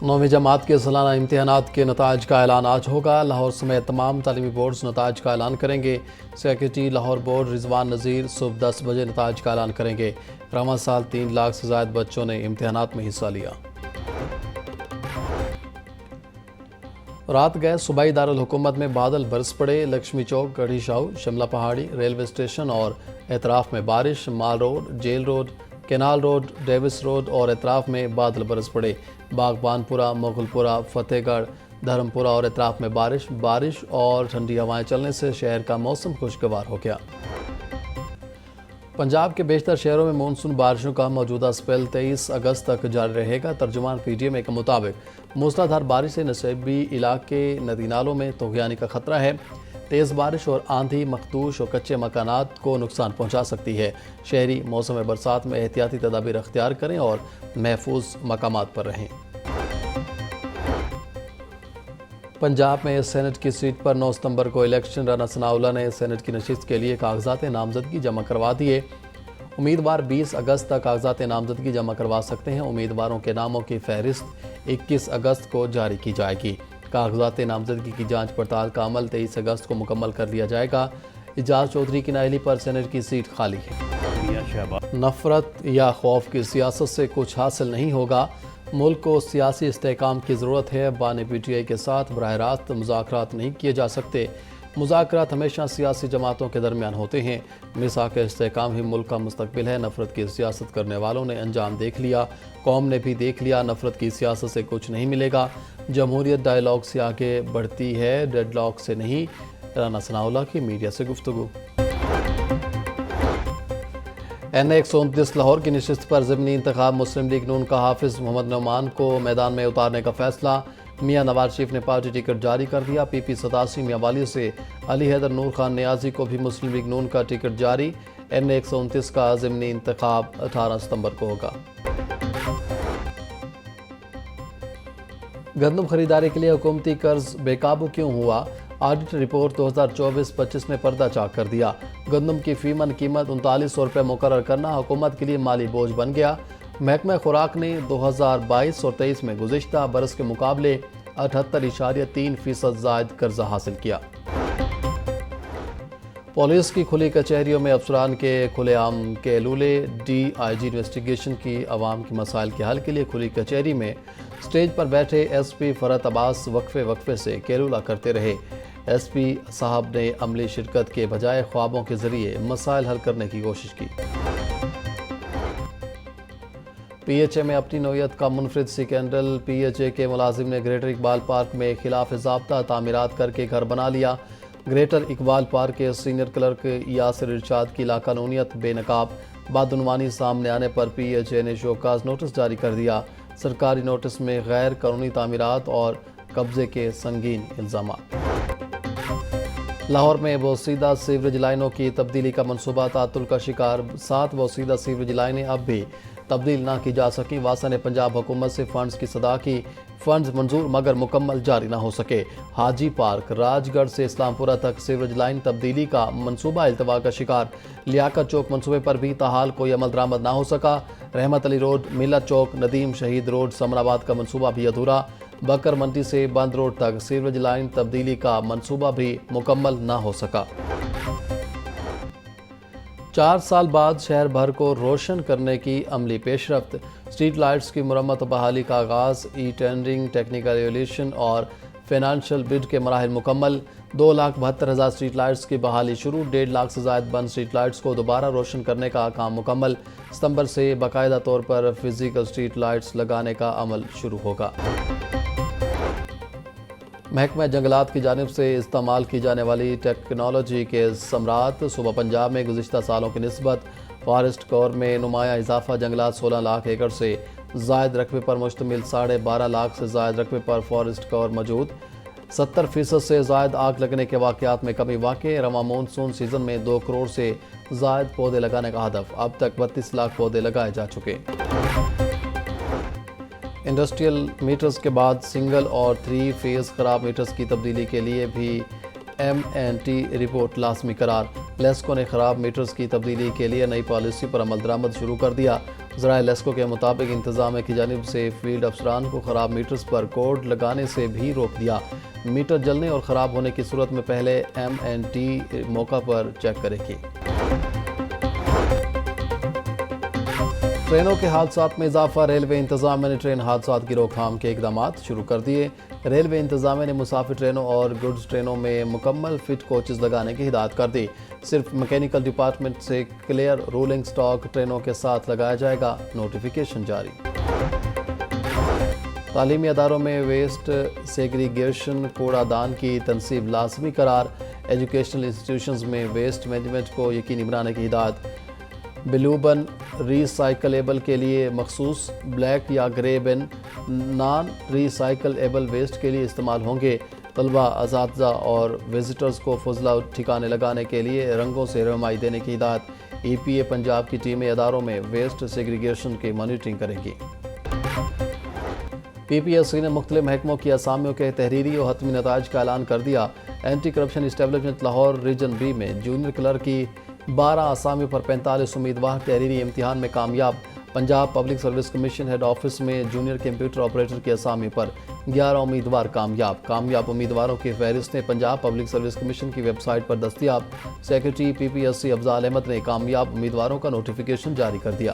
9ویں جماعت کے سالانہ امتحانات کے نتائج کا اعلان آج ہوگا۔ لاہور سمیت تمام تعلیمی بورڈز نتائج کا اعلان کریں گے۔ سیکریٹری لاہور بورڈ رضوان نذیر صبح 10 بجے نتائج کا اعلان کریں گے۔ رواں سال 3 لاکھ سے زائد بچوں نے امتحانات میں حصہ لیا۔ رات گئے صوبائی دارالحکومت میں بادل برس پڑے۔ لکشمی چوک، گڑھی شاہو، شملہ پہاڑی، ریلوے اسٹیشن اور اطراف میں بارش۔ Mall Road, Jail Road, Canal Road, Davis Road اور اطراف میں بادل برس پڑے۔ باغبان پورہ، مغل پورہ، فتح گڑھ، دھرم پورہ اور اطراف میں بارش اور ٹھنڈی ہوائیں چلنے سے شہر کا موسم خوشگوار ہو گیا۔ پنجاب کے بیشتر شہروں میں مونسون بارشوں کا موجودہ سپیل 23 اگست تک جاری رہے گا۔ ترجمان پی ٹی ایم کے مطابق موسلادھار بارش سے نصیبی علاقے ندی نالوں میں طغیانی کا خطرہ ہے۔ تیز بارش اور آندھی مخدوش اور کچے مکانات کو نقصان پہنچا سکتی ہے۔ شہری موسم برسات میں احتیاطی تدابیر اختیار کریں اور محفوظ مقامات پر رہیں۔ پنجاب میں سینٹ کی سیٹ پر 9 ستمبر کو الیکشن۔ رانا ثناءاللہ نے سینٹ کی نشست کے لیے کاغذات نامزدگی جمع کروا دیے۔ امیدوار 20 اگست تک کاغذات نامزدگی جمع کروا سکتے ہیں۔ امیدواروں کے ناموں کی فہرست 21 اگست کو جاری کی جائے گی۔ کاغذات نامزدگی کی جانچ پڑتال کا عمل 23 اگست کو مکمل کر لیا جائے گا۔ اعجاز چودھری کی نااہلی پر سینٹ کی سیٹ خالی ہے۔ نفرت یا خوف کی سیاست سے کچھ حاصل نہیں ہوگا۔ ملک کو سیاسی استحکام کی ضرورت ہے۔ بانی پی ٹی آئی کے ساتھ براہ راست مذاکرات نہیں کیے جا سکتے۔ مذاکرات ہمیشہ سیاسی جماعتوں کے درمیان ہوتے ہیں۔ میثاق استحکام ہی ملک کا مستقبل ہے۔ نفرت کی سیاست کرنے والوں نے انجام دیکھ لیا، قوم نے بھی دیکھ لیا۔ نفرت کی سیاست سے کچھ نہیں ملے گا۔ جمہوریت ڈائیلاگ سے آگے بڑھتی ہے، ڈیڈ لاک سے نہیں۔ رانا ثناءاللہ کی میڈیا سے گفتگو۔ این اے 129 لاہور کی نشست پر ضمنی انتخاب۔ مسلم لیگ نون کا حافظ محمد نعمان کو میدان میں اتارنے کا فیصلہ۔ میاں نواز شریف نے پارٹی ٹکٹ جاری کر دیا۔ پی پی 87 میاں والی سے علی حیدر نور خان نیازی کو بھی مسلم لیگ نون کا ٹکٹ جاری۔ این اے 129 کا ضمنی انتخاب 18 ستمبر کو ہوگا۔ گندم خریداری کے لیے حکومتی قرض بے قابو کیوں ہوا؟ آڈٹ رپورٹ 2024-25 نے پردہ چاک کر دیا۔ گندم کی فی من قیمت 3900 روپے مقرر کرنا حکومت کے لیے مالی بوجھ بن گیا۔ محکمہ خوراک نے 2022 اور 23 میں گزشتہ برس کے مقابلے 78.3% زائد قرضہ حاصل کیا۔ پولیس کی کھلی کچہریوں میں افسران کے کھلے عام کے لولے۔ ڈی آئی جی انویسٹیگیشن کی عوام کے مسائل کے حل کے لیے کھلی کچہری میں سٹیج پر بیٹھے ایس پی فرحت عباس وقفے سے کیلولا کرتے رہے۔ ایس پی صاحب نے عملی شرکت کے بجائے خوابوں کے ذریعے مسائل حل کرنے کی کوشش کی۔ پی ایچ اے میں اپنی نوعیت کا منفرد سیکنڈرل۔ پی ایچ اے کے ملازم نے گریٹر اقبال پارک میں خلاف ضابطہ تعمیرات کر کے گھر بنا لیا۔ گریٹر اقبال پارک کے سینئر کلرک یاسر ارشاد کی لاقانونیت بے نقاب بدعنوانی سامنے آنے پر پی ایچ اے نے شوکاز نوٹس جاری کر دیا۔ سرکاری نوٹس میں غیر قانونی تعمیرات اور قبضے کے سنگین الزامات۔ لاہور میں بوسیدہ سیوریج لائنوں کی تبدیلی کا منصوبہ تعطل کا شکار۔ 7 بوسیدہ سیوریج لائنیں اب بھی تبدیل نہ کی جا سکیں۔ واسا نے پنجاب حکومت سے فنڈز کی صدا کی، فنڈز منظور مگر مکمل جاری نہ ہو سکے۔ حاجی پارک، راج گڑھ سے اسلام پورہ تک سیوریج لائن تبدیلی کا منصوبہ التوا کا شکار۔ لیاقت چوک منصوبے پر بھی تاحال کوئی عمل درآمد نہ ہو سکا۔ رحمت علی روڈ، ملت چوک، ندیم شہید روڈ، سمن آباد کا منصوبہ بھی ادھورا۔ بکر منڈی سے بند روڈ تک سیوریج لائن تبدیلی کا منصوبہ بھی مکمل نہ ہو سکا۔ 4 سال بعد شہر بھر کو روشن کرنے کی عملی پیش رفت۔ اسٹریٹ لائٹس کی مرمت و بحالی کا آغاز۔ ای ٹینڈرنگ، ٹیکنیکل ایولیوشن اور فائنانشل بڈ کے مراحل مکمل۔ 2,72,000 اسٹریٹ لائٹس کی بحالی شروع۔ 1.5 لاکھ سے زائد بند اسٹریٹ لائٹس کو دوبارہ روشن کرنے کا کام مکمل۔ ستمبر سے باقاعدہ طور پر فزیکل اسٹریٹ لائٹس لگانے کا عمل شروع ہوگا۔ محکمہ جنگلات کی جانب سے استعمال کی جانے والی ٹیکنالوجی کے ثمرات۔ صوبہ پنجاب میں گزشتہ سالوں کی نسبت فارسٹ کور میں نمایاں اضافہ۔ جنگلات 16 لاکھ ایکڑ سے زائد رقبے پر مشتمل 12.5 لاکھ سے زائد رقبے پر فارسٹ کور موجود۔ 70% سے زائد آگ لگنے کے واقعات میں کمی واقع۔ رواں مونسون سیزن میں 2 کروڑ سے زائد پودے لگانے کا ہدف۔ اب تک 32 لاکھ پودے لگائے جا چکے۔ انڈسٹریل میٹرز کے بعد سنگل اور 3 فیز خراب میٹرز کی تبدیلی کے لیے بھی ایم این ٹی رپورٹ لازمی قرار۔ لیسکو نے خراب میٹرز کی تبدیلی کے لیے نئی پالیسی پر عمل درآمد شروع کر دیا۔ ذرائع لیسکو کے مطابق انتظامیہ کی جانب سے فیلڈ افسران کو خراب میٹرز پر کوڈ لگانے سے بھی روک دیا۔ میٹر جلنے اور خراب ہونے کی صورت میں پہلے MNT موقع پر چیک کرے گی۔ ٹرینوں کے حادثات میں اضافہ، ریلوے انتظامیہ نے ٹرین حادثات کی روک تھام کے اقدامات شروع کر دیے۔ ریلوے انتظامیہ نے مسافر ٹرینوں اور گڈز ٹرینوں میں مکمل فٹ کوچز لگانے کی ہدایت کر دی۔ صرف میکینیکل ڈپارٹمنٹ سے کلیئر رولنگ سٹاک ٹرینوں کے ساتھ لگایا جائے گا، نوٹیفیکیشن جاری۔ تعلیمی اداروں میں ویسٹ سیگریگیشن کوڑا دان کی تنصیب لازمی قرار، ایجوکیشنل انسٹیٹیوشنز میں ویسٹ مینجمنٹ کو یقینی بنانے کی ہدایت۔ بلو بن ری سائیکلیبل کے لیے مخصوص، بلیک یا گرے بن نان ری سائیکل ایبل ویسٹ کے لیے استعمال ہوں گے۔ طلبہ، اساتذہ اور وزٹرز کو فضلہ ٹھکانے لگانے کے لیے رنگوں سے رہنمائی دینے کی ہدایت۔ EPA پنجاب کی ٹیمیں اداروں میں ویسٹ سیگریگیشن کی مانیٹرنگ کریں گی۔ PPSC نے مختلف محکموں کی اسامیوں کے تحریری اور حتمی نتائج کا اعلان کر دیا۔ Anti corruption establishment Lahore region B میں جونیئر کلرک کی 12 اسامیوں پر 45 امیدوار تحریری امتحان میں کامیاب۔ Punjab public service commission head office میں جونیئر کمپیوٹر آپریٹر کی اسامی پر 11 امیدوار کامیاب امیدواروں کی فہرستیں پنجاب پبلک سروس کمیشن کی ویب سائٹ پر دستیاب۔ سیکریٹری PPSC افضال احمد نے کامیاب امیدواروں کا نوٹیفیکیشن جاری کر دیا۔